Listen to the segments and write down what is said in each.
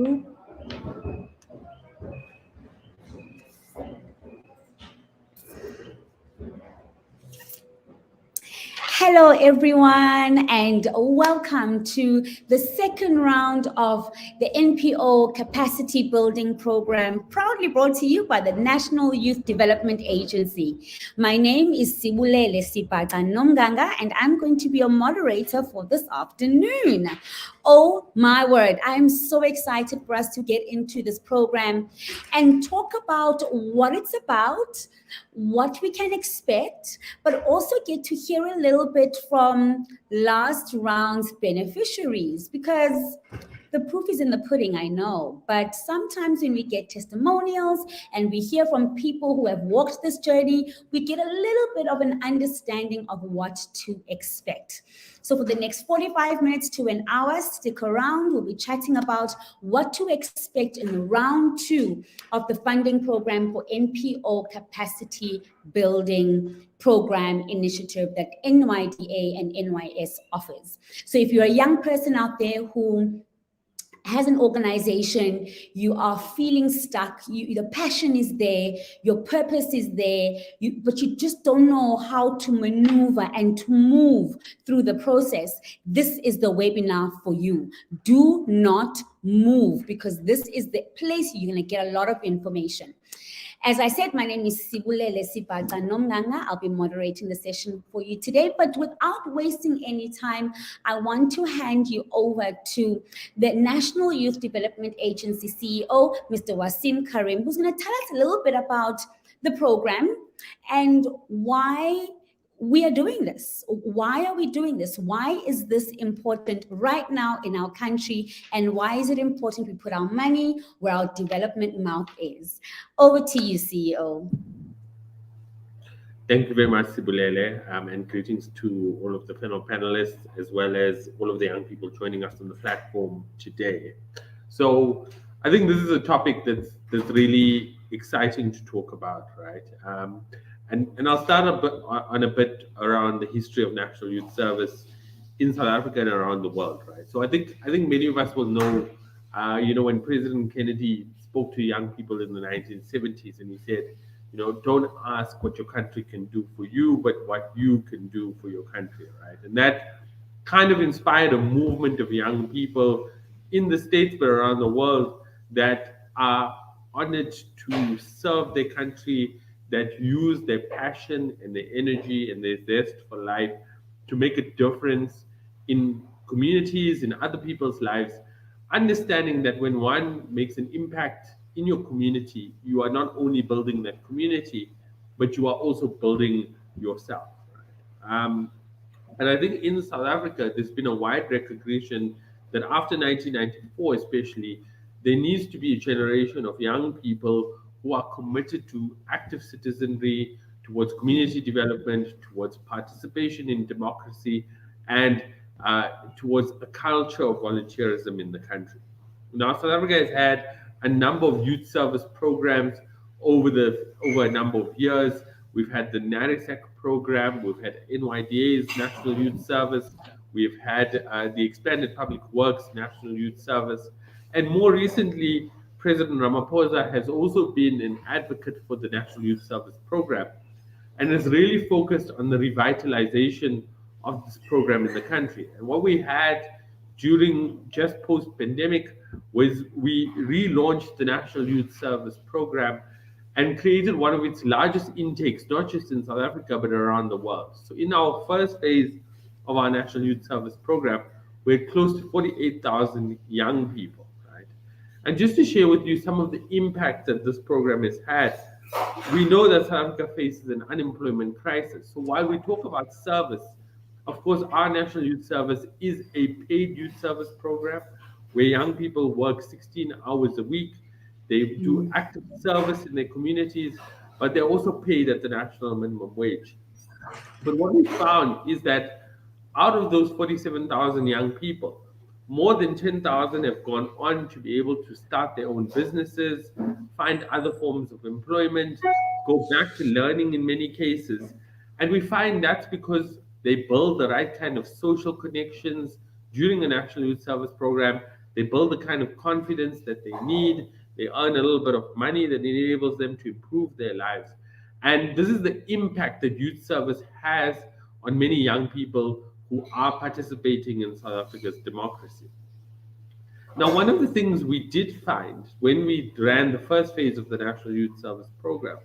group. Hello, everyone, and welcome to the second round of the NPO Capacity Building Programme, proudly brought to you by the National Youth Development Agency. My name is Sibulele Sipata Nomganga, and I'm going to be your moderator for this afternoon. Oh my word, I'm so excited for us to get into this program and talk about what it's about, what we can expect, but also get to hear a little bit from last round's beneficiaries, because the proof is in the pudding, I know, but sometimes when we get testimonials and we hear from people who have walked this journey, we get a little bit of an understanding of what to expect. So for the next 45 minutes to an hour, stick around. We'll be chatting about what to expect in round 2 of the funding program for NPO Capacity Building Program initiative that NYDA and NYS offers. So if you're a young person out there who has an organization, you are feeling stuck, the passion is there, your purpose is there, but you just don't know how to maneuver and to move through the process, this is the webinar for you. Do not move, because this is the place you're going to get a lot of information. As I said, my name is Sibulele Sipata Nomganga. I'll be moderating the session for you today, but without wasting any time, I want to hand you over to the National Youth Development Agency CEO, Mr. Wasim Karim, who's going to tell us a little bit about the program and why we are doing this. Why are we doing this? Why is this important right now in our country? And why is it important we put our money where our development mouth is? Over to you, CEO. Thank you very much, Sibulele, and greetings to all of the panelists, as well as all of the young people joining us on the platform today. So I think this is a topic that's really exciting to talk about, right? And I'll start a bit around the history of National Youth Service in South Africa and around the world, right? So I think many of us will know, when President Kennedy spoke to young people in the 1970s, and he said, don't ask what your country can do for you, but what you can do for your country, right? And that kind of inspired a movement of young people in the States, but around the world, that are honored to serve their country, that use their passion and their energy and their zest for life to make a difference in communities, in other people's lives, understanding that when one makes an impact in your community, you are not only building that community, but you are also building yourself. Right? And I think in South Africa, there's been a wide recognition that after 1994 especially, there needs to be a generation of young people who are committed to active citizenry, towards community development, towards participation in democracy, and towards a culture of volunteerism in the country. Now, South Africa has had a number of youth service programs over a number of years. We've had the NARISAC program, we've had NYDA's National Youth Service, we've had the Expanded Public Works National Youth Service, and more recently, President Ramaphosa has also been an advocate for the National Youth Service Program and has really focused on the revitalization of this program in the country. And what we had during just post-pandemic was we relaunched the National Youth Service Program and created one of its largest intakes, not just in South Africa, but around the world. So in our first phase of our National Youth Service Program, we had close to 48,000 young people. And just to share with you some of the impact that this program has had, we know that South Africa faces an unemployment crisis. So while we talk about service, of course, our National Youth Service is a paid youth service program where young people work 16 hours a week. They do active service in their communities, but they're also paid at the national minimum wage. But what we found is that out of those 47,000 young people, more than 10,000 have gone on to be able to start their own businesses, find other forms of employment, go back to learning in many cases. And we find that's because they build the right kind of social connections during the National Youth Service Program. They build the kind of confidence that they need. They earn a little bit of money that enables them to improve their lives. And this is the impact that youth service has on many young people who are participating in South Africa's democracy. Now, one of the things we did find when we ran the first phase of the National Youth Service Program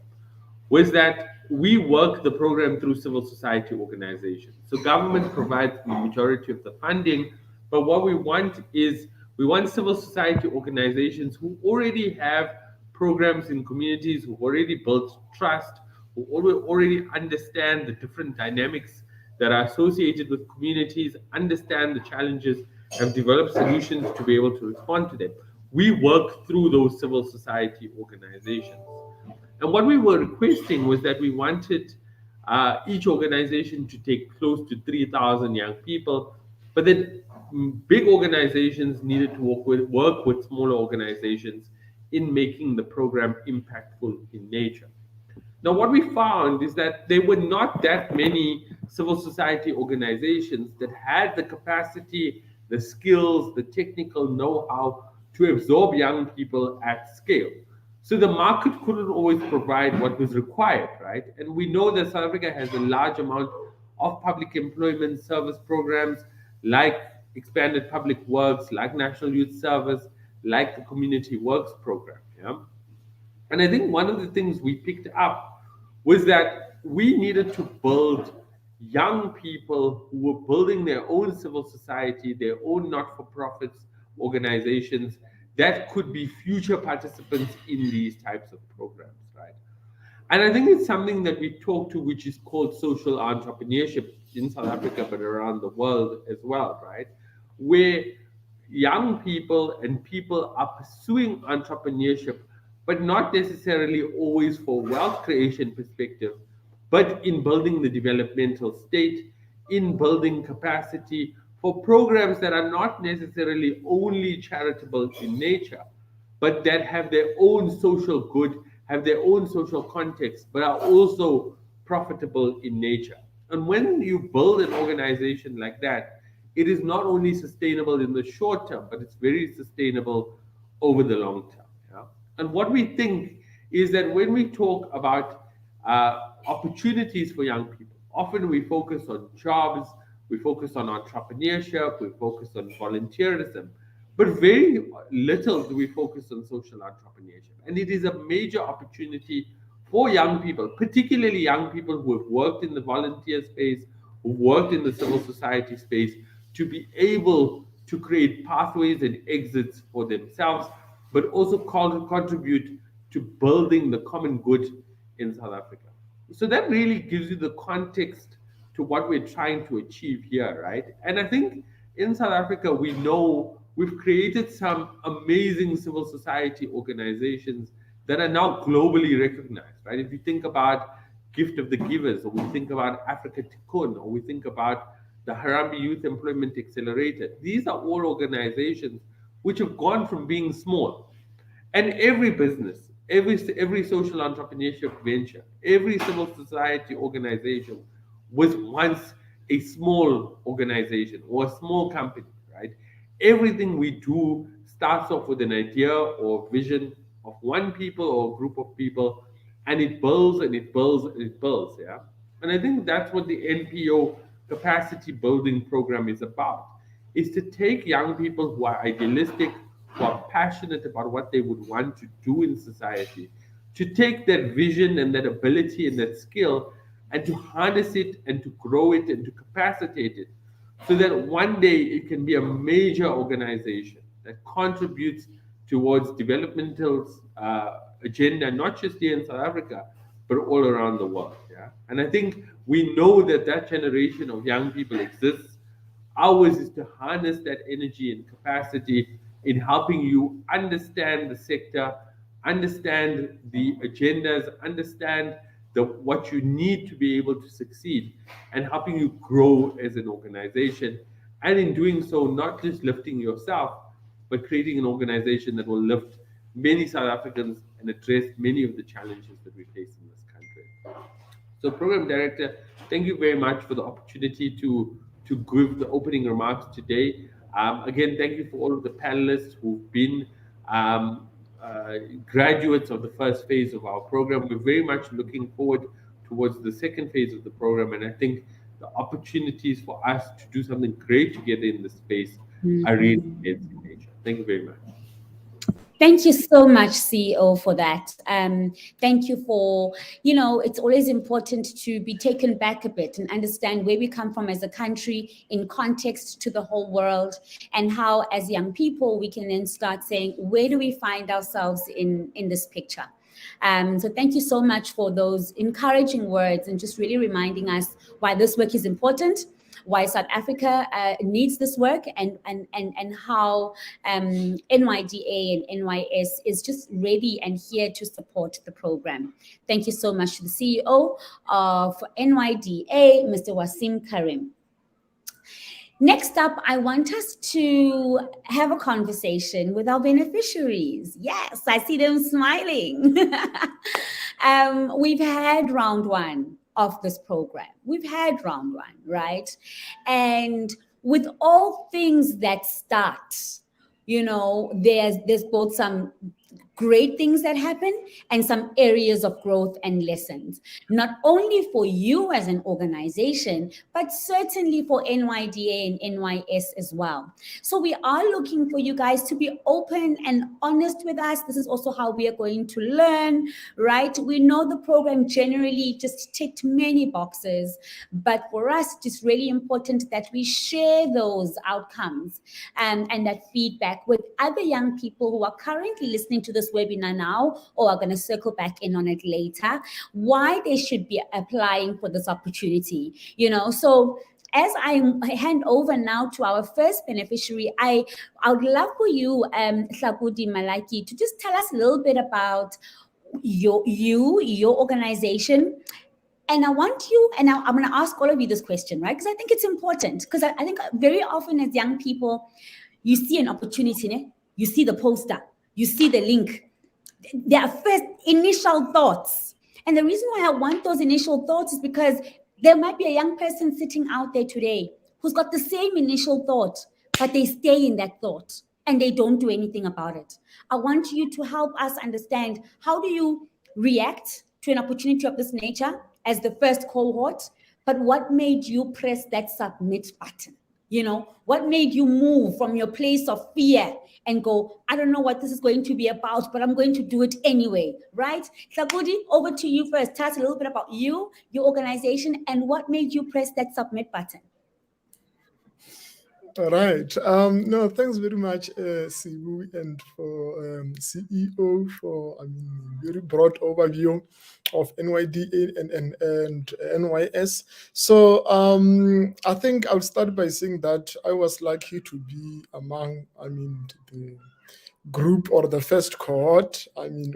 was that we work the program through civil society organizations. So government provides the majority of the funding, but what we want is we want civil society organizations who already have programs in communities, who already built trust, who already understand the different dynamics that are associated with communities, understand the challenges, have developed solutions to be able to respond to them. We work through those civil society organizations. And what we were requesting was that we wanted each organization to take close to 3,000 young people, but then big organizations needed to work with smaller organizations in making the program impactful in nature. Now, what we found is that there were not that many civil society organizations that had the capacity, the skills, the technical know-how to absorb young people at scale. So the market couldn't always provide what was required, right? And we know that South Africa has a large amount of public employment service programs like expanded public works, like National Youth Service, like the Community Works program. Yeah. And I think one of the things we picked up was that we needed to build young people who were building their own civil society, their own not for profits organizations that could be future participants in these types of programs, right? And I think it's something that we talk to, which is called social entrepreneurship in South Africa, but around the world as well, right? Where young people and people are pursuing entrepreneurship, but not necessarily always for wealth creation perspective, but in building the developmental state, in building capacity for programs that are not necessarily only charitable in nature, but that have their own social good, have their own social context, but are also profitable in nature. And when you build an organization like that, it is not only sustainable in the short term, but it's very sustainable over the long term. Yeah? And what we think is that when we talk about opportunities for young people, often we focus on jobs, we focus on entrepreneurship, we focus on volunteerism, but very little do we focus on social entrepreneurship. And it is a major opportunity for young people, particularly young people who have worked in the volunteer space, who worked in the civil society space, to be able to create pathways and exits for themselves, but also contribute to building the common good in South Africa. So that really gives you the context to what we're trying to achieve here, right? And I think in South Africa, we know we've created some amazing civil society organizations that are now globally recognized, right? If you think about Gift of the Givers, or we think about Africa Tikkun, or we think about the Harambee Youth Employment Accelerator, these are all organizations which have gone from being small. And every business, every social entrepreneurship venture, every civil society organization was once a small organization or a small company, right? Everything we do starts off with an idea or vision of one people or a group of people, and it builds and it builds and it builds, yeah? And I think that's what the NPO Capacity Building Program is about, is to take young people who are idealistic, who are passionate about what they would want to do in society, to take that vision and that ability and that skill and to harness it and to grow it and to capacitate it so that one day it can be a major organization that contributes towards developmental agenda, not just here in South Africa, but all around the world. Yeah, and I think we know that that generation of young people exists. Ours is to harness that energy and capacity in helping you understand the sector, understand the agendas, understand what you need to be able to succeed, and helping you grow as an organization. And in doing so, not just lifting yourself, but creating an organization that will lift many South Africans and address many of the challenges that we face in this country. So, Program Director, thank you very much for the opportunity to give the opening remarks today. Again, thank you for all of the panelists who've been um, graduates of the first phase of our program. We're very much looking forward towards the second phase of the program, and I think the opportunities for us to do something great together in this space are really immense in nature. Thank you very much. Thank you so much, CEO, for that. Thank you for, it's always important to be taken back a bit and understand where we come from as a country in context to the whole world, and how, as young people, we can then start saying, where do we find ourselves in this picture? So thank you so much for those encouraging words and just really reminding us why this work is important, why South Africa needs this work, and how NYDA and NYS is just ready and here to support the program. Thank you so much to the CEO of NYDA, Mr. Wasim Karim. Next up, I want us to have a conversation with our beneficiaries. Yes, I see them smiling. We've had round one of this program. We've had round one, right? And with all things that start, there's both some great things that happen and some areas of growth and lessons, not only for you as an organization, but certainly for NYDA and NYS as well. So we are looking for you guys to be open and honest with us. This is also how we are going to learn, right? We know the program generally just ticked many boxes, but for us, it's really important that we share those outcomes and that feedback with other young people who are currently listening to this webinar now or are going to circle back in on it later, why they should be applying for this opportunity. So as I hand over now to our first beneficiary, I would love for you, Hlakudi Malaki, to just tell us a little bit about your organization. And I want you, and I'm going to ask all of you this question, right? Because I think it's important, because I think very often as young people, you see an opportunity, you see the poster, you see the link, their first initial thoughts. And the reason why I want those initial thoughts is because there might be a young person sitting out there today who's got the same initial thought, but they stay in that thought and they don't do anything about it. I want you to help us understand, how do you react to an opportunity of this nature as the first cohort, but what made you press that submit button? What made you move from your place of fear and go, I don't know what this is going to be about, but I'm going to do it anyway, right? Hlakudi, over to you first. Tell us a little bit about you, your organization, and what made you press that submit button. All right. No, thanks very much, Sibu, and for CEO for very broad overview of NYDA and NYS. So I think I'll start by saying that I was lucky to be among, the group or the first cohort, on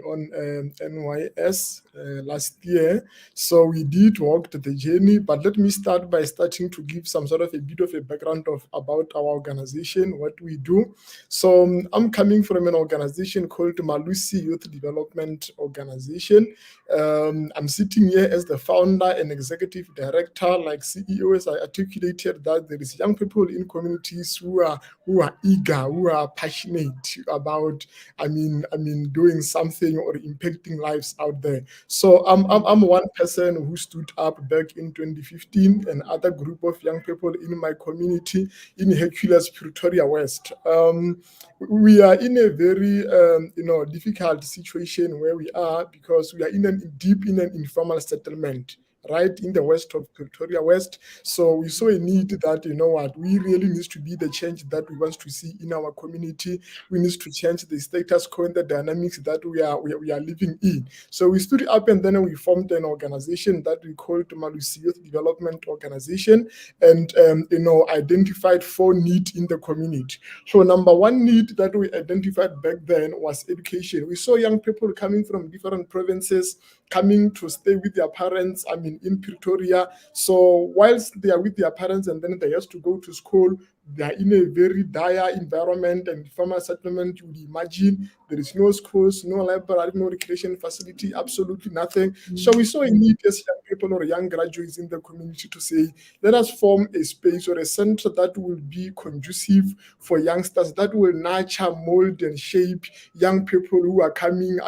NYS last year. So we did walk the journey, but let me start by starting to give some sort of a bit of a background about our organization, what we do. So I'm coming from an organization called Malusi Youth Development Organization. I'm sitting here as the founder and executive director. Like CEO, as I articulated, that there is young people in communities who are eager, who are passionate about doing something or impacting lives out there. So I'm one person who stood up back in 2015, another group of young people in my community in Hercules, Pretoria West. We are in a very difficult situation where we are, because we are deep in an informal settlement, right in the west of Pretoria West. So we saw a need that, we really need to be the change that we want to see in our community. We need to change the status quo and the dynamics that we are living in. So we stood up and then we formed an organization that we called Malusi Youth Development Organization, and identified 4 needs in the community. So number 1 need that we identified back then was education. We saw young people coming from different provinces, coming to stay with their parents, in Pretoria. So whilst they are with their parents and then they have to go to school, they are in a very dire environment and formal settlement. You would imagine there is no schools, no library, no recreation facility, absolutely nothing. So we saw a need as young people or young graduates in the community to say, let us form a space or a center that will be conducive for youngsters, that will nurture, mold, and shape young people who are coming,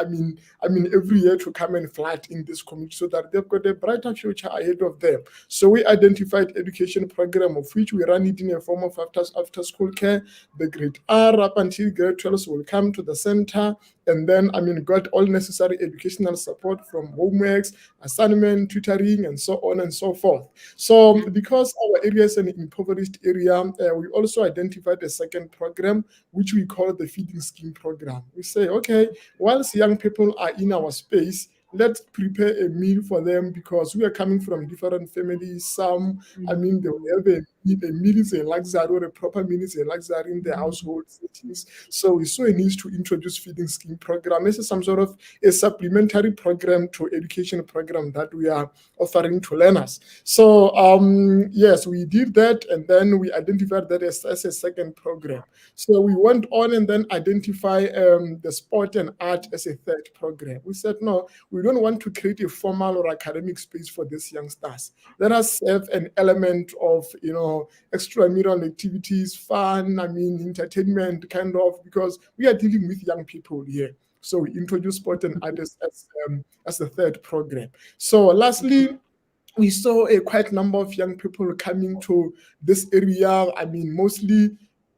every year to come and flood in this community so that they've got a brighter future ahead of them. So we identified education program, of which we run it in a form of after school care. The grade R up until grade 12 will come to the center, and then got all necessary educational support from homeworks, assignment, tutoring, and so on and so forth. So because our area is an impoverished area, we also identified a second program, which we call the feeding scheme program. We say, okay, whilst young people are in our space, let's prepare a meal for them, because we are coming from different families. Some, they will have a meal is a luxury, or a proper meal is a luxury in their household settings. So we saw a need to introduce feeding scheme program. This is some sort of a supplementary program to education program that we are offering to learners. So yes, we did that, and then we identified that as a second program. So we went on and then identify the sport and art as a third program. We said, no, we don't want to create a formal or academic space for these youngsters. Let us have an element of, extramural activities, fun, entertainment, kind of, because we are dealing with young people here. So we introduced sport and art as the third program. So lastly, we saw a quite number of young people coming to this area. Mostly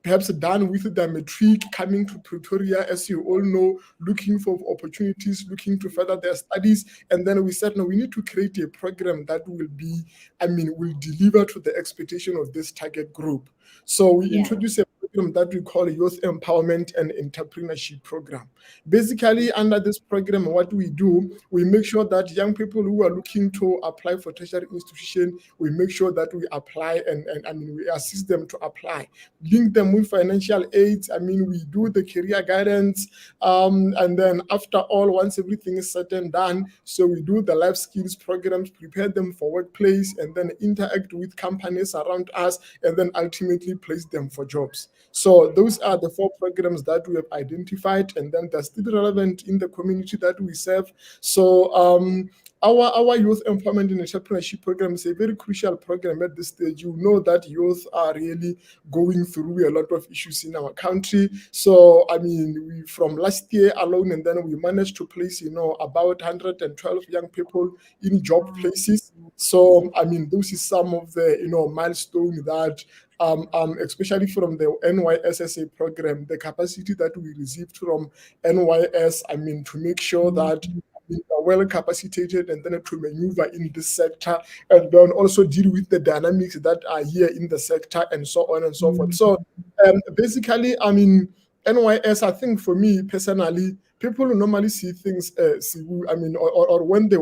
perhaps done with the matric, coming to Pretoria, as you all know, looking for opportunities, looking to further their studies. And then we said, no, we need to create a program that will be, will deliver to the expectation of this target group. So we introduced a program that we call Youth Empowerment and Entrepreneurship Program. Basically, under this program, what we do, we make sure that young people who are looking to apply for tertiary institution, we make sure that we apply and we assist them to apply, link them with financial aids. We do the career guidance, and then after all, once everything is said and done, so we do the life skills programs, prepare them for workplace, and then interact with companies around us, and then ultimately place them for jobs. So those are the 4 programs that we have identified, and then they're still relevant in the community that we serve. So our youth empowerment and entrepreneurship program is a very crucial program at this stage. You know that youth are really going through a lot of issues in our country. So we from last year alone, and then we managed to place about 112 young people in job places. So those is some of the milestone that especially from the NYSSA program, the capacity that we received from NYS, to make sure that we are well capacitated and then to maneuver in this sector, and then also deal with the dynamics that are here in the sector, and so on and so forth. So basically, NYS, I think for me personally, people normally see things, or when they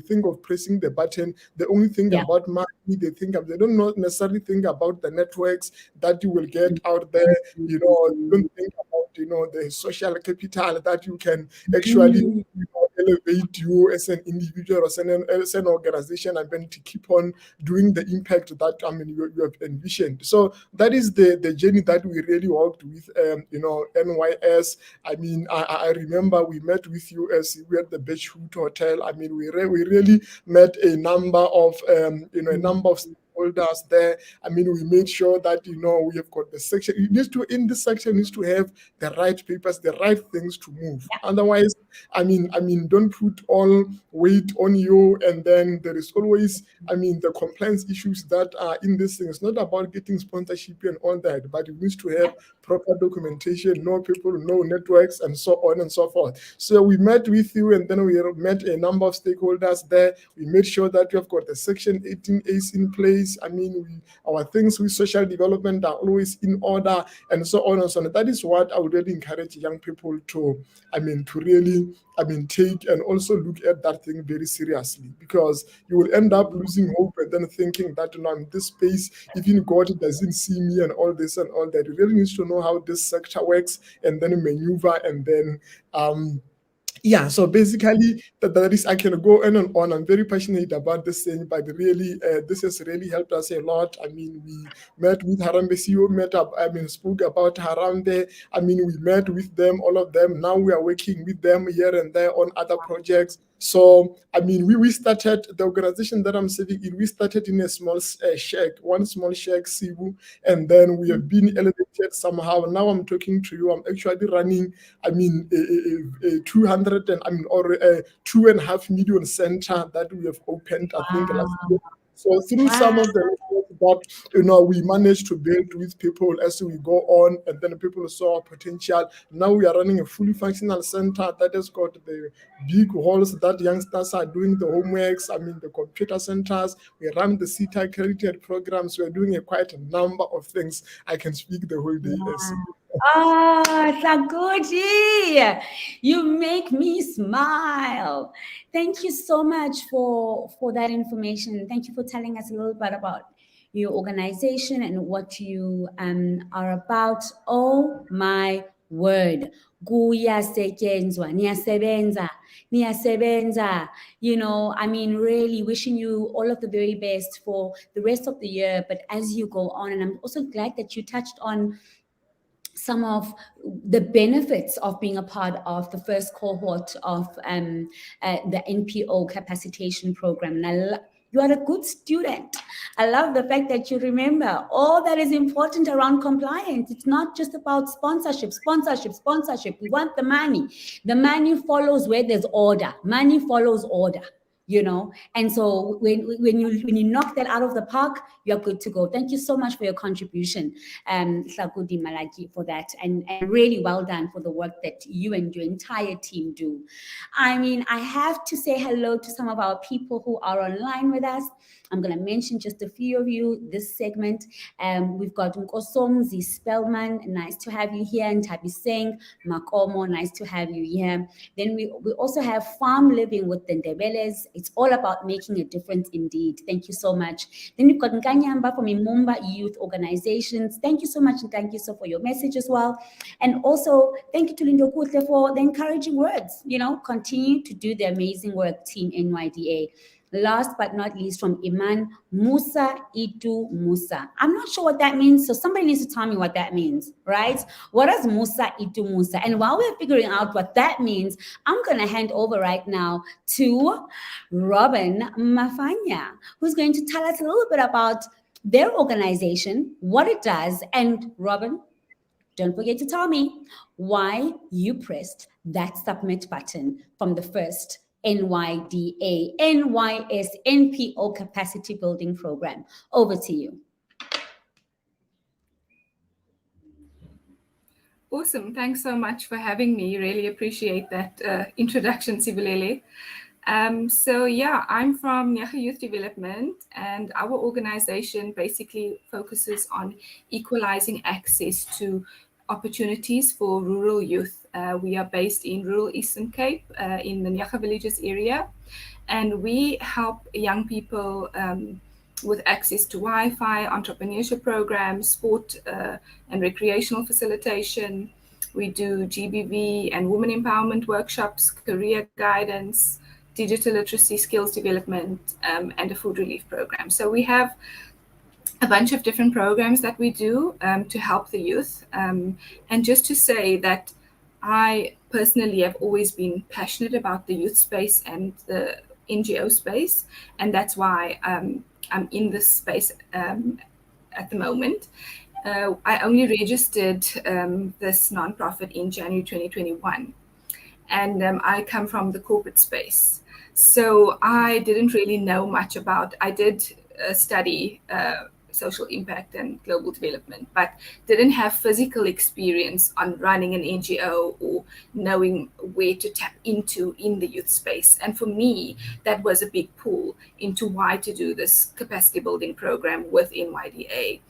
think of pressing the button, they only think about money. They don't necessarily think about the networks that you will get out there. They don't think about the social capital that you can actually elevate you as an individual or as an organization, and then to keep on doing the impact that you have envisioned. So that is the journey that we really walked with NYS. I remember we met with you as we were at the Beachwood Hotel. We really met a number of stakeholders there. We made sure that we have got the section. In this section needs to have the right papers, the right things to move. Otherwise, don't put all weight on you, and then there is always the compliance issues that are in this thing. It's not about getting sponsorship and all that, but it needs to have proper documentation, know people, know networks, and so on and so forth. So we met with you, and then we met a number of stakeholders there. We made sure that we have got the Section 18As in place. Our things with social development are always in order, and so on and so on. That is what I would really encourage young people to really take and also look at that thing very seriously, because you will end up losing hope and then thinking that I'm in this space, even God doesn't see me and all this and all that. You really need to know how this sector works, and then maneuver, and then so basically, that is, I can go on and on. I'm very passionate about this thing, but really, this has really helped us a lot. We met with Harambe CEO, spoke about Harambe. We met with them, all of them. Now we are working with them here and there on other projects. So, I mean, we started, the organization that I'm serving in, we started in a small shack, one small shack, Sibu, and then we have been elevated somehow. Now I'm talking to you, I'm actually running, I mean, a 200 and, I mean, or a 2.5 million center that we have opened, I think, last year. So through some of the that we managed to build with people as we go on, and then people saw our potential. Now we are running a fully functional center that has got the big halls that youngsters are doing the homeworks. I mean, the computer centers. We run the CETA accredited programs. We are doing quite a number of things. I can speak the whole day. Sagodi, you make me smile. Thank you so much for that information. Thank you for telling us a little bit about your organization and what you are about. Oh my word. Kuyasetshenzwa, niyasebenza. I mean, really wishing you all of the very best for the rest of the year, but as you go on. And I'm also glad that you touched on some of the benefits of being a part of the first cohort of the NPO Capacitation Programme. And you are a good student. I love the fact that you remember all that is important around compliance. It's not just about sponsorship. We want the money. The money follows where there's order. Money follows order. And so when you knock that out of the park, you're good to go. Thank you so much for your contribution, Hlakudi Malaki, for that, and really well done for the work that you and your entire team do. I mean, I have to say hello to some of our people who are online with us. I'm going to mention just a few of you this segment. We've got Nkosomzi Spellman, nice to have you here, and Tabi Singh, Makomo, nice to have you here. Then we also have Farm Living with the Ndebeles. It's all about making a difference indeed. Thank you so much. Then we've got Nkanyamba from Imumba Youth Organizations. Thank you so much, and thank you so for your message as well. And also, thank you to Lindo Kutle for the encouraging words. Continue to do the amazing work, Team NYDA. Last but not least, from Iman, Musa Itu Musa. I'm not sure what that means, so somebody needs to tell me what that means, right? What does Musa Itu Musa? And while we're figuring out what that means, I'm going to hand over right now to Robin Mafanya, who's going to tell us a little bit about their organization, what it does, and Robin, don't forget to tell me why you pressed that submit button from the first NYDA, NYS, NPO Capacity Building Program. Over to you. Awesome. Thanks so much for having me. Really appreciate that introduction, Sibulele. So yeah, I'm from Nyaga Youth Development, and our organization basically focuses on equalizing access to opportunities for rural youth. We are based in rural Eastern Cape in the Nyaga Villages area, and we help young people with access to Wi-Fi, entrepreneurship programs, sport and recreational facilitation. We do GBV and women empowerment workshops, career guidance, digital literacy, skills development, and a food relief program. So we have a bunch of different programs that we do to help the youth. And just to say that I personally have always been passionate about the youth space and the NGO space, and that's why I'm in this space at the moment. I only registered this nonprofit in January 2021, and I come from the corporate space. So I didn't really know much about, I did study social impact and global development, but didn't have physical experience on running an NGO or knowing where to tap into in the youth space. And for me, that was a big pull into why to do this capacity building program with NYDA.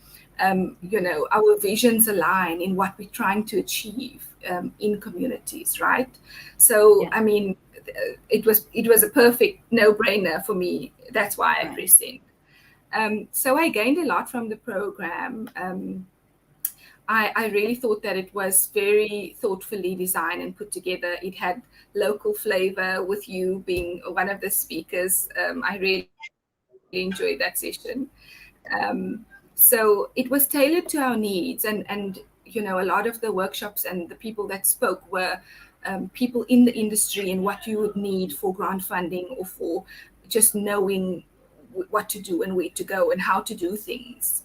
Our visions align in what we're trying to achieve in communities, right? So, yeah. I mean, it was a perfect no-brainer for me. That's why I pressed in. So I gained a lot from the program. I really thought that it was very thoughtfully designed and put together. It had local flavor, with you being one of the speakers. I really enjoyed that session. So it was tailored to our needs, and a lot of the workshops and the people that spoke were people in the industry and what you would need for grant funding or for just knowing what to do and where to go and how to do things.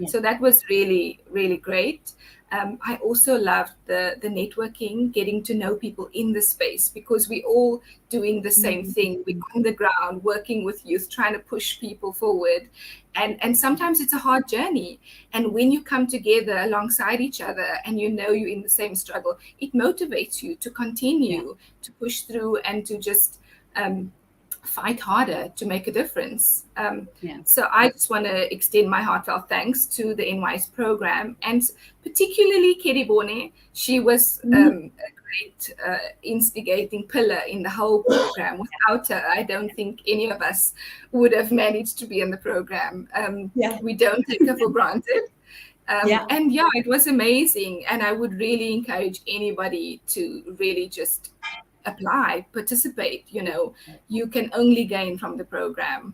So that was really, really great. I also loved the networking, getting to know people in the space, because we're all doing the same thing. We're on the ground, working with youth, trying to push people forward. And sometimes it's a hard journey. And when you come together alongside each other and you know you're in the same struggle, it motivates you to continue to push through and to just fight harder to make a difference. So I just want to extend my heartfelt thanks to the NYS program, and particularly Kedibone. She was a great instigating pillar in the whole program. Without her, I don't think any of us would have managed to be in the program. We don't take her for granted. And it was amazing. And I would really encourage anybody to really just apply, participate. You can only gain from the program.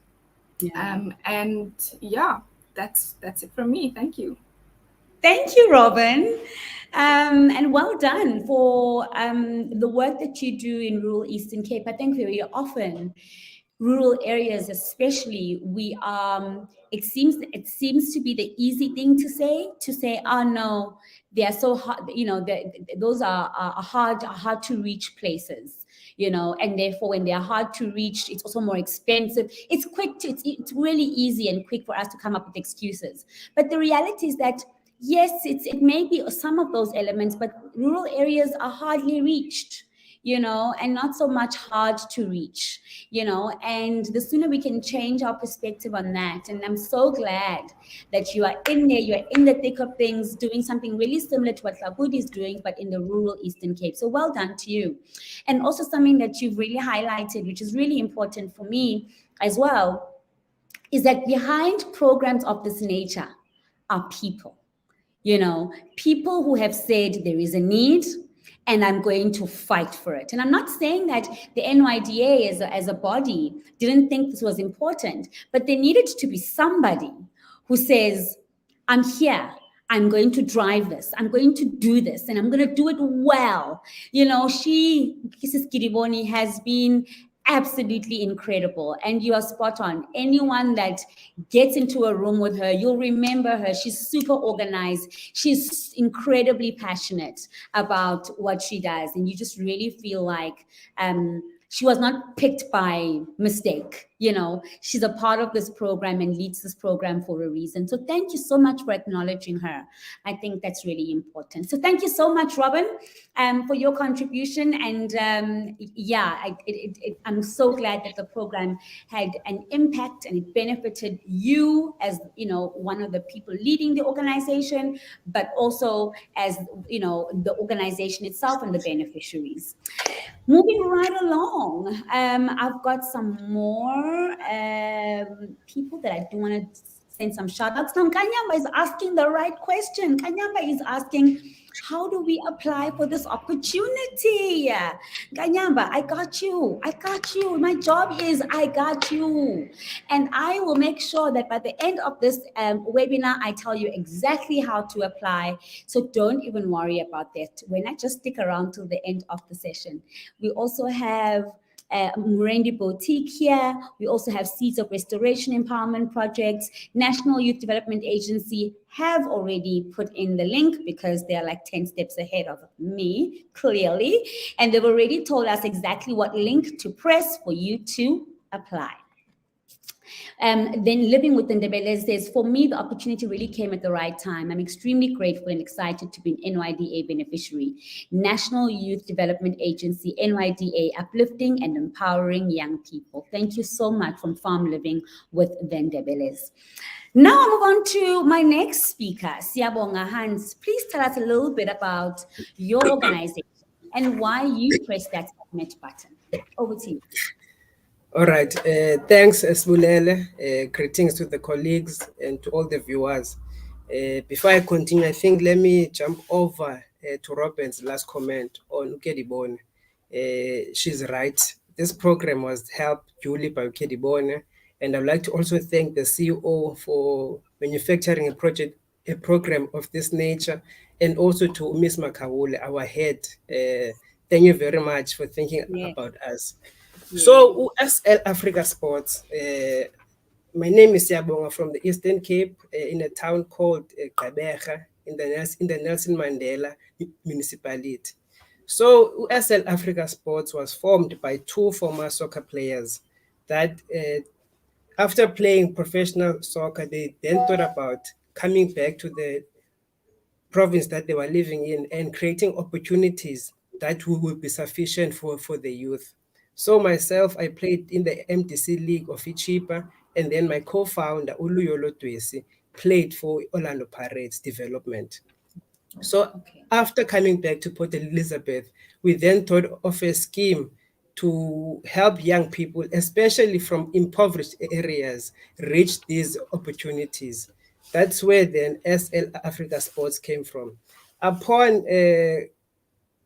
That's it from me. Thank you. Thank you, Robin. And well done for the work that you do in rural Eastern Cape. I think very often rural areas, especially, we it seems to be the easy thing to say, oh no, they are so hard, those are hard to reach places, and therefore when they are hard to reach, it's also more expensive. It's it's really easy and quick for us to come up with excuses. But the reality is that yes, it may be some of those elements, but rural areas are hardly reached, and not so much hard to reach, and the sooner we can change our perspective on that. And I'm so glad that you are in there, you're in the thick of things, doing something really similar to what Hlakudi is doing, but in the rural Eastern Cape. So well done to you. And also something that you've really highlighted, which is really important for me as well, is that behind programs of this nature are people, people who have said there is a need, and I'm going to fight for it. And I'm not saying that the NYDA as a body didn't think this was important, but there needed to be somebody who says, I'm here, I'm going to drive this, I'm going to do this, and I'm going to do it well. Mrs. Kiriboni has been absolutely incredible, and you are spot on. Anyone that gets into a room with her, you'll remember her. She's super organized. She's incredibly passionate about what she does, and you just really feel like she was not picked by mistake. She's a part of this program and leads this program for a reason. So thank you so much for acknowledging her. I think that's really important. So thank you so much, Robin, for your contribution. And I'm so glad that the program had an impact and it benefited you as, one of the people leading the organization, but also as, the organization itself and the beneficiaries. Moving right along, I've got some more people that I do want to send some shout outs. Now, Kanyamba is asking the right question. Kanyamba is asking, how do we apply for this opportunity? Kanyamba, I got you. My job is I got you. And I will make sure that by the end of this webinar, I tell you exactly how to apply. So don't even worry about that. When I just stick around till the end of the session. We also have Murendi Boutique here. We also have Seeds of Restoration Empowerment Projects. National Youth Development Agency have already put in the link because they're like 10 steps ahead of me, clearly. And they've already told us exactly what link to press for you to apply. Then Living with Ndebele says, for me, the opportunity really came at the right time. I'm extremely grateful and excited to be an NYDA beneficiary. National Youth Development Agency, NYDA, uplifting and empowering young people. Thank you so much from Farm Living with the Ndebeles. Now I'll move on to my next speaker, Siyabonga Hans. Please tell us a little bit about your organization and why you pressed that submit button. Over to you. All right, thanks Esbulele. Greetings to the colleagues and to all the viewers. Before I continue, I think let me jump over to Robin's last comment on Ukedibone. She's right. This program was helped duly by Ukedibone, and I'd like to also thank the CEO for manufacturing a program of this nature, and also to Ms. Makawule, our head Thank you very much for thinking Yes. about us. Yes. So, SL Africa Sports, my name is Siyabonga from the Eastern Cape in a town called Gqeberha in the Nelson Mandela municipality. So, SL Africa Sports was formed by two former soccer players that after playing professional soccer, they then thought about coming back to the province that they were living in and creating opportunities that would be sufficient for the youth. So myself, I played in the MDC League of Ichipa, and then my co-founder, Uluyolo Dwesi, played for Orlando Pirates Development. So Okay. after coming back to Port Elizabeth, we then thought of a scheme to help young people, especially from impoverished areas, reach these opportunities. That's where then SL Africa Sports came from. Upon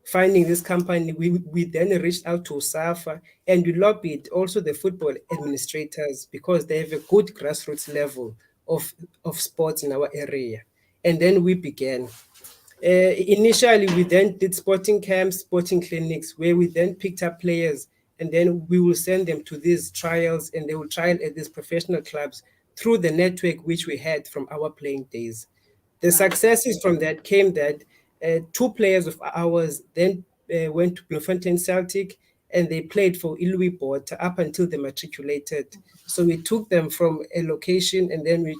finding this company, we then reached out to SAFA and we lobbied also the football administrators because they have a good grassroots level of sports in our area. And then we began. Initially, we then did sporting camps, sporting clinics, where we then picked up players and then we will send them to these trials and they will trial at these professional clubs through the network which we had from our playing days. The successes from that came that two players of ours then went to Bloemfontein Celtic and they played for Ilui Bota up until they matriculated. So we took them from a location and then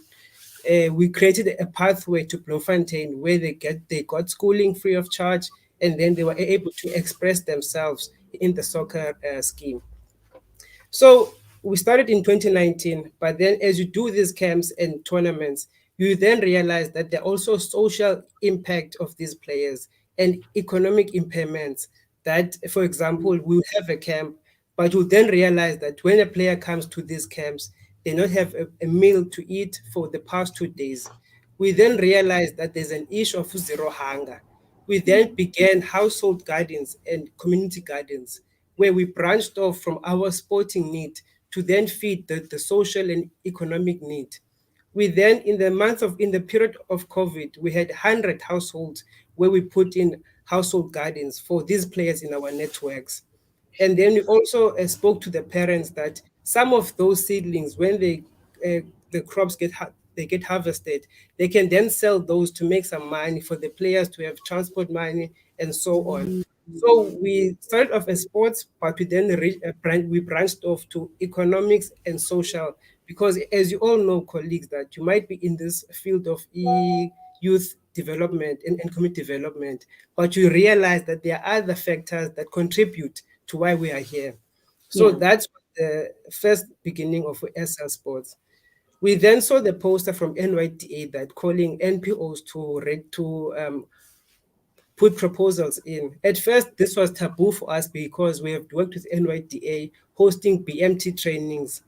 we created a pathway to Bloemfontein where they got schooling free of charge and then they were able to express themselves in the soccer scheme. So we started in 2019, but then as you do these camps and tournaments, you then realize that there are also social impact of these players and economic impairments. That, for example, we'll have a camp, but you'll then realize that when a player comes to these camps, they not have a meal to eat for the past 2 days. We then realize that there's an issue of zero hunger. We then began household gardens and community gardens where we branched off from our sporting need to then feed the social and economic need. We then, in the period of COVID, we had 100 households where we put in household gardens for these players in our networks. And then we also spoke to the parents that some of those seedlings, when the crops get harvested, they can then sell those to make some money for the players to have transport money and so on. So we started off as sports, but we then we branched off to economics and social, because as you all know, colleagues, that you might be in this field of youth development and community development, but you realize that there are other factors that contribute to why we are here. So Yeah. that's the first beginning of SL Sports. We then saw the poster from NYDA that calling NPOs to put proposals in. At first, this was taboo for us because we have worked with NYDA hosting BMT trainings,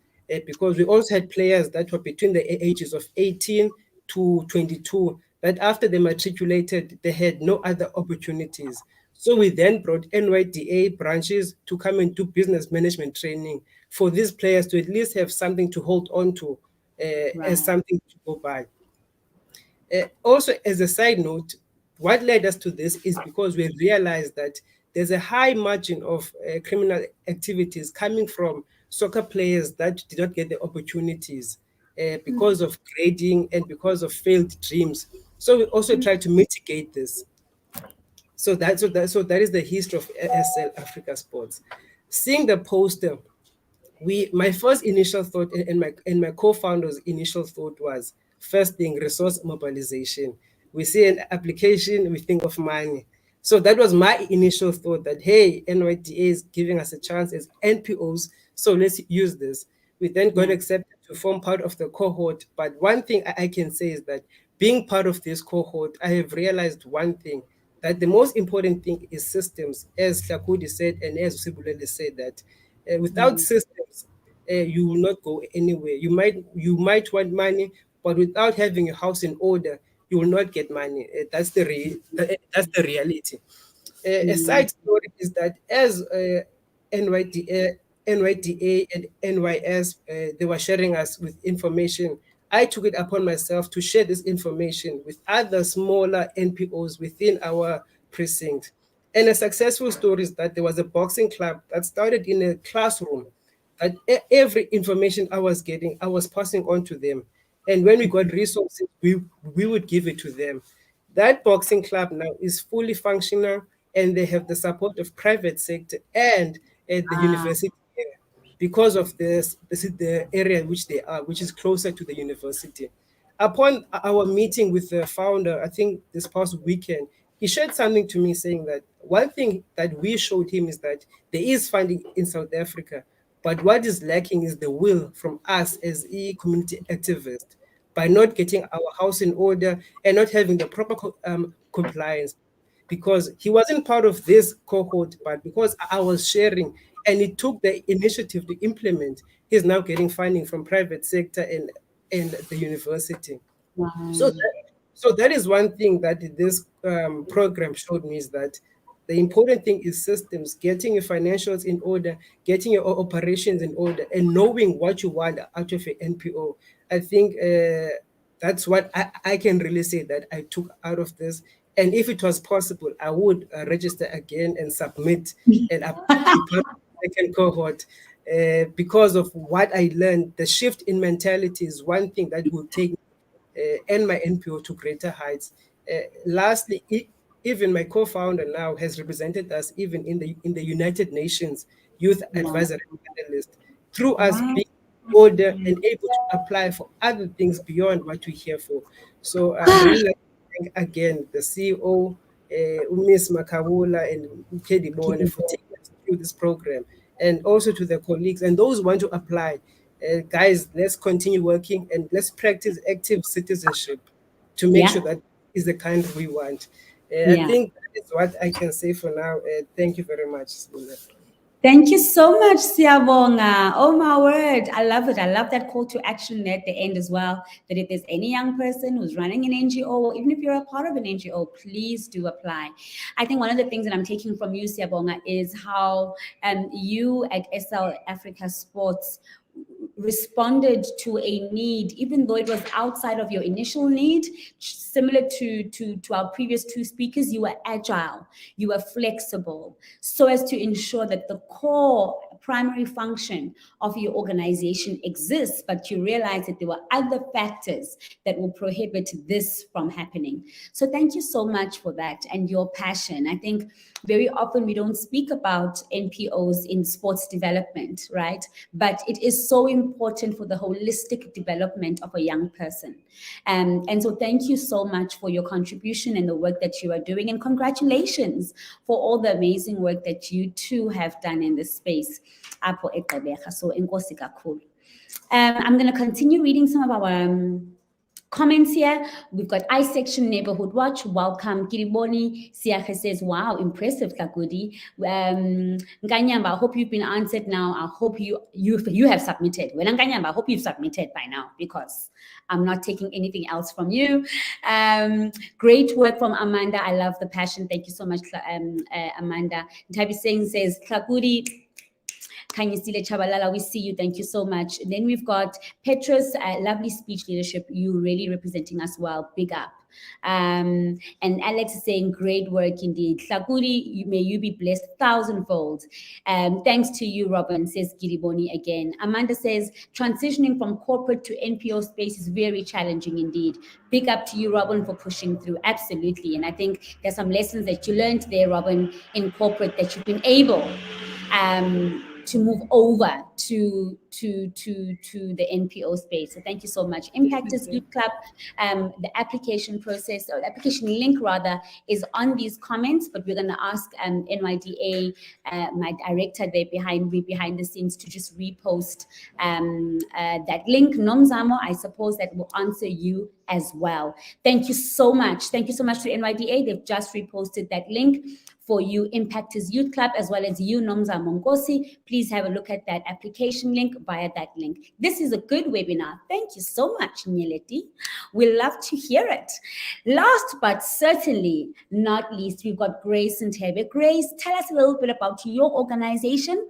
because we also had players that were between the ages of 18 to 22 that after they matriculated, they had no other opportunities. So we then brought NYDA branches to come and do business management training for these players to at least have something to hold on to as something to go by. Also, as a side note, what led us to this is because we realized that there's a high margin of criminal activities coming from soccer players that did not get the opportunities because of grading and because of failed dreams. So we also try to mitigate this. So that is the history of SL Africa Sports. Seeing the poster, my first initial thought and my co-founder's initial thought was, first thing, resource mobilization. We see an application, we think of money. So that was my initial thought, that hey, NYDA is giving us a chance as NPOs, so let's use this. We then got accepted to form part of the cohort. But one thing I can say is that being part of this cohort, I have realized one thing, that the most important thing is systems, as Hlakudi said and as Sibulele said, that without systems, you will not go anywhere. You might want money, but without having your house in order, you will not get money. That's the reality. A side story is that as NYDA and NYS, they were sharing us with information, I took it upon myself to share this information with other smaller NPOs within our precinct. And a successful story is that there was a boxing club that started in a classroom, that every information I was getting, I was passing on to them. And when we got resources, we would give it to them. That boxing club now is fully functional, and they have the support of private sector and at the university here because of this is the area in which they are, which is closer to the university. Upon our meeting with the founder, I think this past weekend, he shared something to me saying that one thing that we showed him is that there is funding in South Africa, but what is lacking is the will from us as community activists by not getting our house in order and not having the proper compliance. Because he wasn't part of this cohort, but because I was sharing and he took the initiative to implement, he's now getting funding from private sector and the university. Wow. So that is one thing that this program showed me, is that the important thing is systems, getting your financials in order, getting your operations in order, and knowing what you want out of your NPO. I think that's what I can really say that I took out of this. And if it was possible, I would register again and submit and be part of the second cohort. Because of what I learned, the shift in mentality is one thing that will take and my NPO to greater heights. Lastly, even my co-founder now has represented us even in the United Nations Youth Advisory Panelist, through us being older and able to apply for other things beyond what we're here for. So I really like to thank again the CEO, Ms. Makawula and Ukedi Bone, for taking us through this program, and also to the colleagues and those who want to apply. Guys, let's continue working and let's practice active citizenship to make sure that is the kind we want. I think that is what I can say for now. Thank you very much. Thank you so much, Siyabonga. Oh my word, I love it. I love that call to action at the end as well, that if there's any young person who's running an NGO, or even if you're a part of an NGO, please do apply. I think one of the things that I'm taking from you, Siyabonga, is how you at SL Africa Sports responded to a need, even though it was outside of your initial need. Similar to our previous two speakers, you were agile, you were flexible, so as to ensure that the core primary function of your organization exists, but you realize that there were other factors that will prohibit this from happening. So thank you so much for that and your passion. I think very often we don't speak about NPOs in sports development, right? But it is so important for the holistic development of a young person. And so thank you so much for your contribution and the work that you are doing. And congratulations for all the amazing work that you too have done in this space. So enkosi kakhulu. I'm going to continue reading some of our comments here. We've got I-Section Neighborhood Watch. Welcome. Kiriboni Siache says, wow, impressive, Kakudi. Nkanyamba, I hope you've been answered now. I hope you have submitted. Well, Nkanyamba, I hope you've submitted by now, because I'm not taking anything else from you. Great work from Amanda. I love the passion. Thank you so much, Amanda. Ntabi Singh says, Kakudi, Kanyisile Chabalala, we see you. Thank you so much. And then we've got Petrus, lovely speech leadership. You really representing us well. Big up. And Alex is saying, great work indeed. Tlakuri, may you be blessed 1,000-fold. Thanks to you, Robin, says Giriboni again. Amanda says, transitioning from corporate to NPO space is very challenging indeed. Big up to you, Robin, for pushing through. Absolutely. And I think there's some lessons that you learned there, Robin, in corporate, that you've been able to move over to the NPO space. So thank you so much. Impactors Youth Club, the application process, or the application link rather, is on these comments, but we're going to ask NYDA, my director there behind the scenes, to just repost that link. Nomzamo, I suppose that will answer you as well. Thank you so much. Thank you so much to NYDA. They've just reposted that link for you, Impactors Youth Club, as well as you, Nomza Mongosi. Please have a look at that application link via that link. This is a good webinar. Thank you so much, Nyeleti. We love to hear it. Last but certainly not least, we've got Grace and Ntebe. Grace, tell us a little bit about your organization.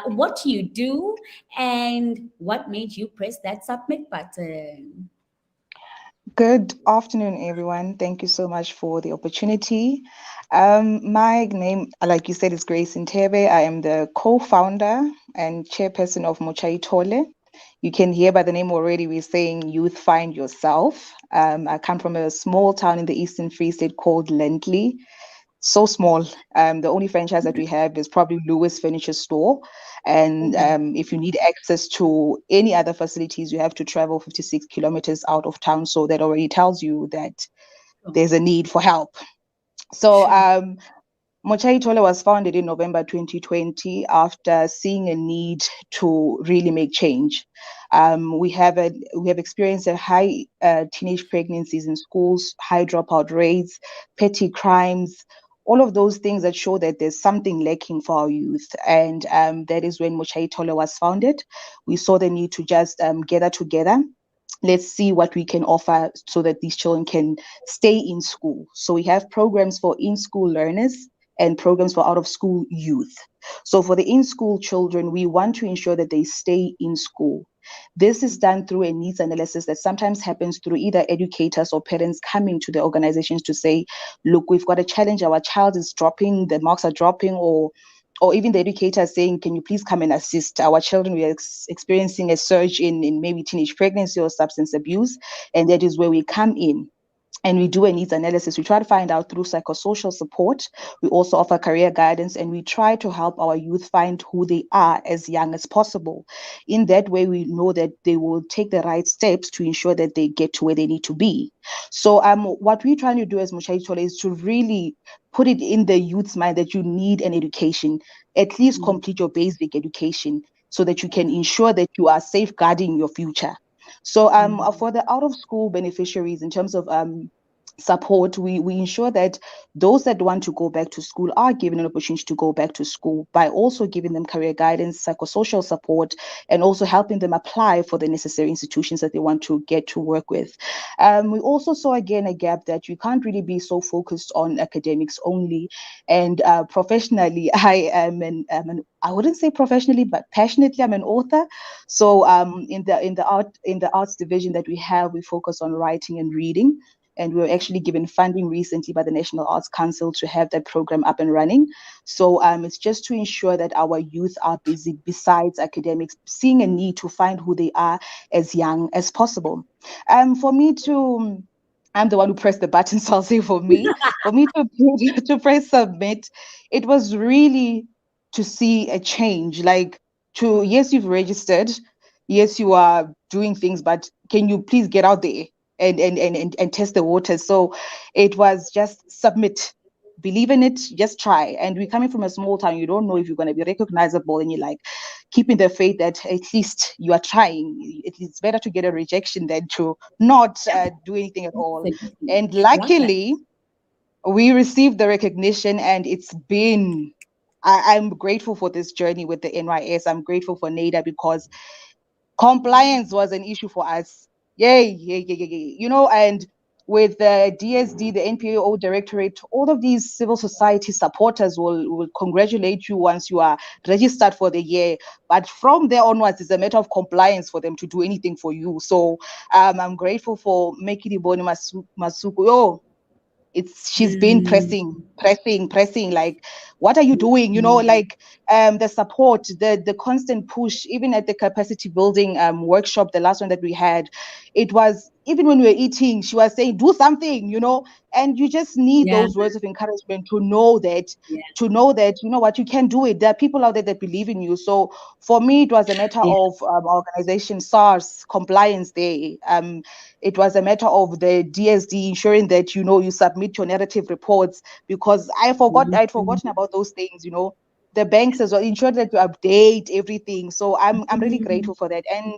What you do and what made you press that submit button. Good afternoon, everyone. Thank you so much for the opportunity. My name, like you said, is Grace Ntebe. I am the co-founder and chairperson of Mochai Tole. You can hear by the name already, we're saying Youth Find Yourself. I come from a small town in the Eastern Free State called Lentley. So small. The only franchise that we have is probably Lewis Furniture Store. And if you need access to any other facilities, you have to travel 56 kilometers out of town. So that already tells you that there's a need for help. So Mochai Tole was founded in November 2020 after seeing a need to really make change. We have experienced a high teenage pregnancies in schools, high dropout rates, petty crimes, all of those things that show that there's something lacking for our youth. And that is when Mochai Tole was founded. We saw the need to just gather together. Let's see what we can offer so that these children can stay in school. So we have programs for in-school learners and programs for out-of-school youth. So for the in-school children, we want to ensure that they stay in school. This is done through a needs analysis that sometimes happens through either educators or parents coming to the organizations to say, look, we've got a challenge, our child is dropping, the marks are dropping, or even the educator saying, can you please come and assist our children? We are experiencing a surge in maybe teenage pregnancy or substance abuse. And that is where we come in. And we do a needs analysis. We try to find out through psychosocial support. We also offer career guidance, and we try to help our youth find who they are as young as possible. In that way, we know that they will take the right steps to ensure that they get to where they need to be. So what we're trying to do as Mochai Tole is to really put it in the youth's mind that you need an education, at least complete your basic education so that you can ensure that you are safeguarding your future. So for the out of school beneficiaries, in terms of support, we ensure that those that want to go back to school are given an opportunity to go back to school by also giving them career guidance, psychosocial support, and also helping them apply for the necessary institutions that they want to get to work with. We also saw again a gap that you can't really be so focused on academics only. And professionally, I am I wouldn't say professionally, but passionately, I'm an author. So in the arts division that we have, we focus on writing and reading. And we were actually given funding recently by the National Arts Council to have that program up and running. So it's just to ensure that our youth are busy besides academics, seeing a need to find who they are as young as possible. For me to I'm the one who pressed the button, so I'll say for me to press submit, it was really to see a change. Like yes, you've registered, yes, you are doing things, but can you please get out there and test the waters? So it was just submit. Believe in it, just try. And we're coming from a small town, you don't know if you're going to be recognizable, and you're like keeping the faith that at least you are trying. It's better to get a rejection than to not do anything at all. And luckily, we received the recognition, and it's been I'm grateful for this journey with the NYS. I'm grateful for NADA because compliance was an issue for us. Yay. And with the DSD, the NPO Directorate, all of these civil society supporters will congratulate you once you are registered for the year. But from there onwards, it's a matter of compliance for them to do anything for you. So I'm grateful for Mekidi Boni Masuku. She's been pressing, like, what are you doing? Like the support, the constant push, even at the capacity building workshop, the last one that we had, it was, even when we were eating, she was saying, do something, and you just need those words of encouragement to know that, what, you can do it. There are people out there that believe in you. So for me, it was a matter of organization, SARS, compliance there. It was a matter of the DSD ensuring that, you submit your narrative reports, because I'd forgotten about those things, the banks as well, ensure that you update everything. So I'm really grateful for that. And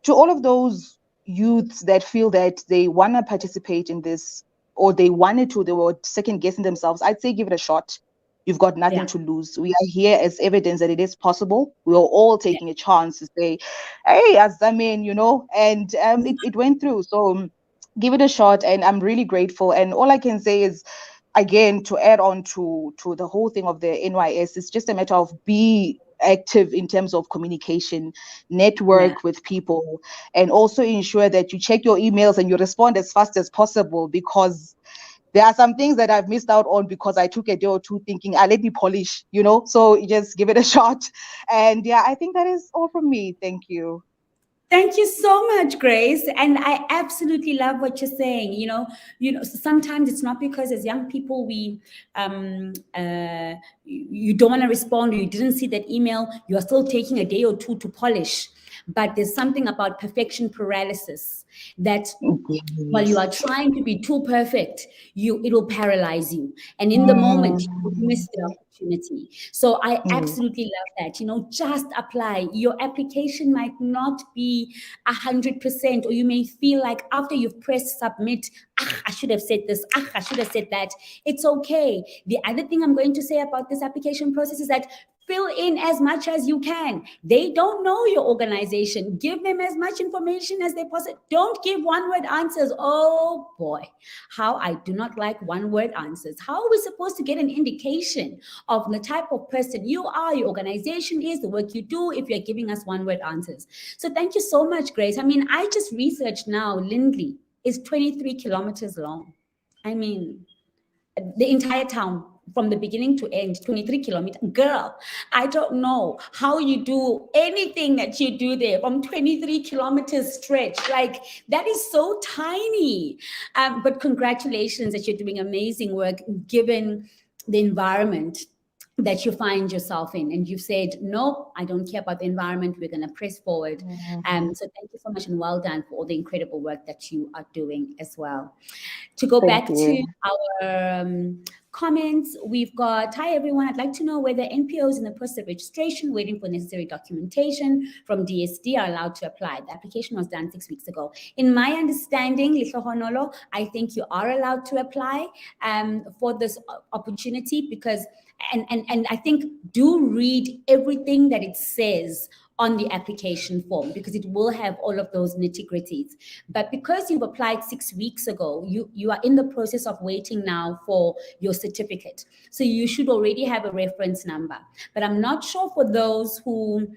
to all of those youths that feel that they want to participate in this, or they were second guessing themselves, I'd say give it a shot. You've got nothing to lose. We are here as evidence that it is possible. We are all taking a chance to say, hey, Azamin, and it went through. So give it a shot, and I'm really grateful. And all I can say is, again, to add on to the whole thing of the NYS, it's just a matter of be active in terms of communication, network with people, and also ensure that you check your emails and you respond as fast as possible, because there are some things that I've missed out on because I took a day or two thinking, let me polish, so you just give it a shot. And yeah, I think that is all from me. Thank you. Thank you so much, Grace. And I absolutely love what you're saying. Sometimes it's not because as young people you don't want to respond, or you didn't see that email, you are still taking a day or two to polish. But there's something about perfection paralysis that while you are trying to be too perfect, it'll paralyze you. And in the moment, you will miss the opportunity. So I absolutely love that. Just apply. Your application might not be 100%, or you may feel like after you've pressed submit, I should have said this, I should have said that. It's okay. The other thing I'm going to say about this application process is that fill in as much as you can. They don't know your organization. Give them as much information as they possibly. Don't give one-word answers. Oh boy, how I do not like one-word answers. How are we supposed to get an indication of the type of person you are, your organization is, the work you do, if you're giving us one-word answers? So thank you so much, Grace. I mean, I just researched now, Lindley is 23 kilometers long. I mean, the entire town from the beginning to end, 23 kilometers. Girl, I don't know how you do anything that you do there from 23 kilometers stretch. Like, that is so tiny. But congratulations that you're doing amazing work given the environment that you find yourself in, and you've said, no, I don't care about the environment, we're going to press forward. So thank you so much, and well done for all the incredible work that you are doing as well. To go back to our comments, we've got, hi everyone, I'd like to know whether NPOs in the process of registration waiting for necessary documentation from DSD are allowed to apply. The application was done 6 weeks ago. In my understanding, Little Honolo, I think you are allowed to apply for this opportunity, because and I think do read everything that it says on the application form, because it will have all of those nitty-gritties. But because you've applied 6 weeks ago, you are in the process of waiting now for your certificate. So you should already have a reference number. But I'm not sure for those who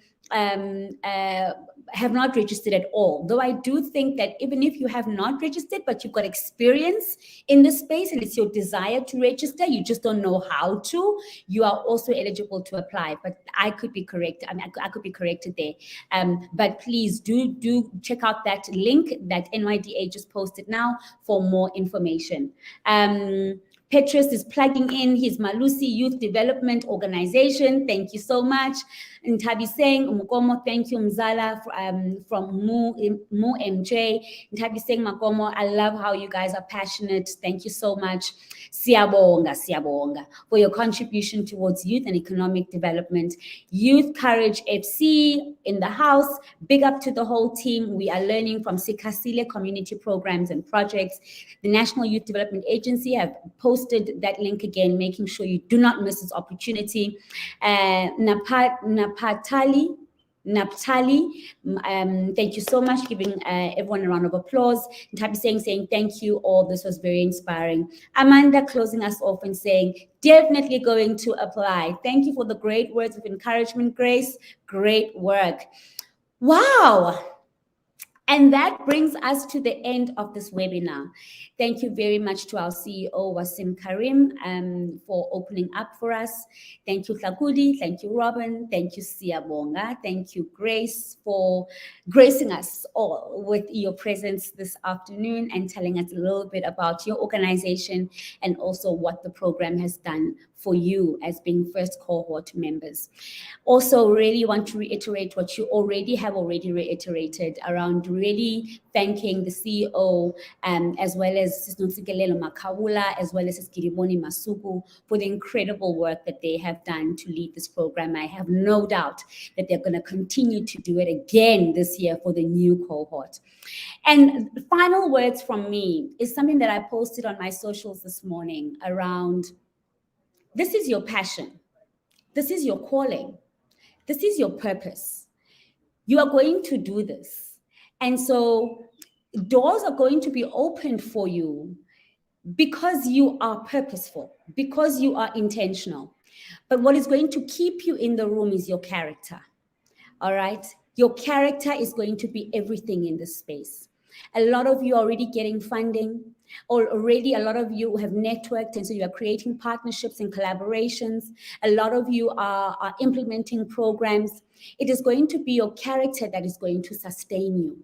have not registered at all. Though I do think that even if you have not registered, but you've got experience in this space and it's your desire to register, you just don't know how to, you are also eligible to apply. But I could be correct. I mean, I could be corrected there. But please do check out that link that NYDA just posted now for more information. Petrus is plugging in his Malusi Youth Development Organization. Thank you so much. And Tabi saying, Mukomo, thank you, Mzala, from Mu MJ. And Tabi saying, Makomo, I love how you guys are passionate. Thank you so much. Siyabonga, for your contribution towards youth and economic development. Youth Courage FC in the house. Big up to the whole team. We are learning from Sikasile community programs and projects. The National Youth Development Agency have posted that link again, making sure you do not miss this opportunity. Naphtali, thank you so much, giving everyone a round of applause. Ntabi saying thank you all, this was very inspiring. Amanda closing us off and saying, definitely going to apply. Thank you for the great words of encouragement, Grace. Great work. Wow. And that brings us to the end of this webinar. Thank you very much to our CEO, Wasim Karim, for opening up for us. Thank you, Tlakudi. Thank you, Robin. Thank you, Siyabonga. Thank you, Grace, for gracing us all with your presence this afternoon and telling us a little bit about your organization and also what the program has done for you as being first cohort members. Also, really want to reiterate what you have already reiterated around really thanking the CEO as well as Sisnontsikelelo Makawula, as well as Giriboni Masuku for the incredible work that they have done to lead this program. I have no doubt that they're going to continue to do it again this year for the new cohort. And the final words from me is something that I posted on my socials this morning around, this is your passion. This is your calling. This is your purpose. You are going to do this. And so doors are going to be opened for you because you are purposeful, because you are intentional. But what is going to keep you in the room is your character. All right? Your character is going to be everything in this space. A lot of you are already getting funding, or already a lot of you have networked, and so you are creating partnerships and collaborations. A lot of you are implementing programs. It is going to be your character that is going to sustain you.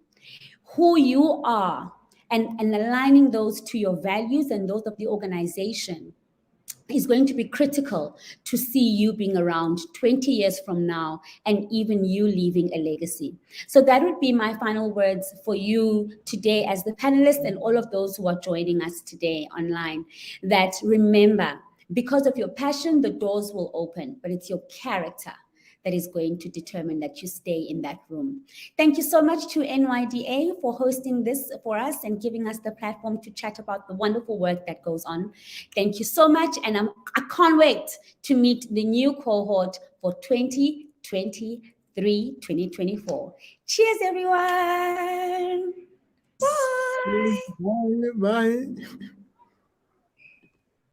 Who you are, and aligning those to your values and those of the organization is going to be critical to see you being around 20 years from now, and even you leaving a legacy. So that would be my final words for you today as the panelists and all of those who are joining us today online, that remember, because of your passion, the doors will open, but it's your character that is going to determine that you stay in that room. Thank you so much to NYDA for hosting this for us and giving us the platform to chat about the wonderful work that goes on. Thank you so much, and I can't wait to meet the new cohort for 2023-2024. Cheers, everyone. Bye. Bye. Bye.